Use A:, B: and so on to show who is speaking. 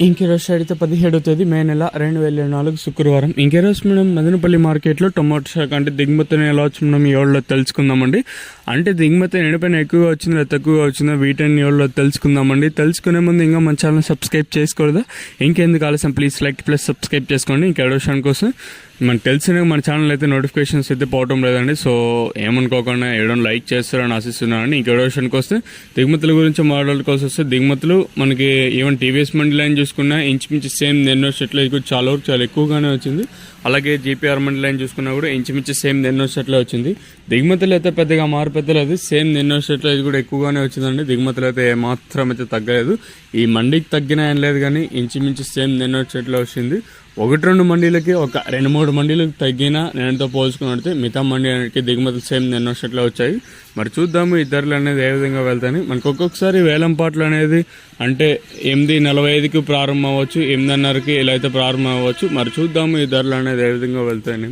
A: ఇంకే రోజు అయితే 17వ తేదీ మే నెల 2024 శుక్రవారం. ఇంకే రోజు మనం మదనపల్లి మార్కెట్లో టొమాటో శాఖ అంటే దిగుమతిని ఎలా వచ్చి మనం ఈ ఏళ్ళలో తెలుసుకుందామండి. అంటే దిగుమతి ఎండిపోయిన ఎక్కువగా వచ్చిందా తక్కువగా వచ్చిందా వీటిని ఏళ్ళలో తెలుసుకుందామండి. తెలుసుకునే ముందు ఇంకా మన ఛానల్ సబ్స్క్రైబ్ చేసుకోదా, ఇంకెందుకు ఆలస్యం ప్లీజ్ లైక్ ప్లస్ సబ్స్క్రైబ్ చేసుకోండి. ఇంకా విషయం కోసం మనకు తెలిసిన మన ఛానల్ అయితే నోటిఫికేషన్స్ అయితే పోవటం లేదండి. సో ఏమనుకోకుండా ఏడో లైక్ చేస్తారని ఆశిస్తున్నానండి. ఇంకా విషయానికి వస్తే దిగుమతుల గురించి మాట్లాడుకోవాల్సి వస్తే దిగుమతులు మనకి ఈవెన్ టీవీఎస్ మండీ లైన్ చూసుకున్నా ఇంచుమించు సేమ్ ఎన్నో సెట్లు చాలా ఎక్కువగానే వచ్చింది. అలాగే జీపీఆర్ మండీ లైన్ చూసుకున్నా కూడా ఇంచుమించు సేమ్ ఎన్నో సెట్లు వచ్చింది. దిగుమతులు అయితే పెద్దగా మారుపెద్దలేదు, సేమ్ ఎన్నో సెట్లు అయితే కూడా ఎక్కువగానే వచ్చిందండి. దిగుమతులు అయితే ఏమాత్రం అయితే తగ్గలేదు. ఈ మండీకి తగ్గిన ఏం లేదు కానీ ఇంచుమించు సేమ్ ఎన్నో సెట్లు వచ్చింది. 1-2 మండీలకి ఒక 2-3 మండీలకు తగ్గిన నేనుతో పోల్చుకున్నట్టు మిగతా మండీలకి దిగుమతులు సేమ్ ఎన్నో సెట్లు వచ్చాయి. మరి చూద్దాము ఈ ధరలు అనేది ఏ విధంగా వెళ్తాయని. మనకు ఒక్కొక్కసారి వేలం పాటలు అనేది అంటే 8:45కి ప్రారంభం అవ్వచ్చు, 8:30కి ఇలా అయితే ప్రారంభం అవ్వచ్చు. మరి చూద్దాము ఈ ధరలు అనేది ఏ విధంగా వెళ్తాయని.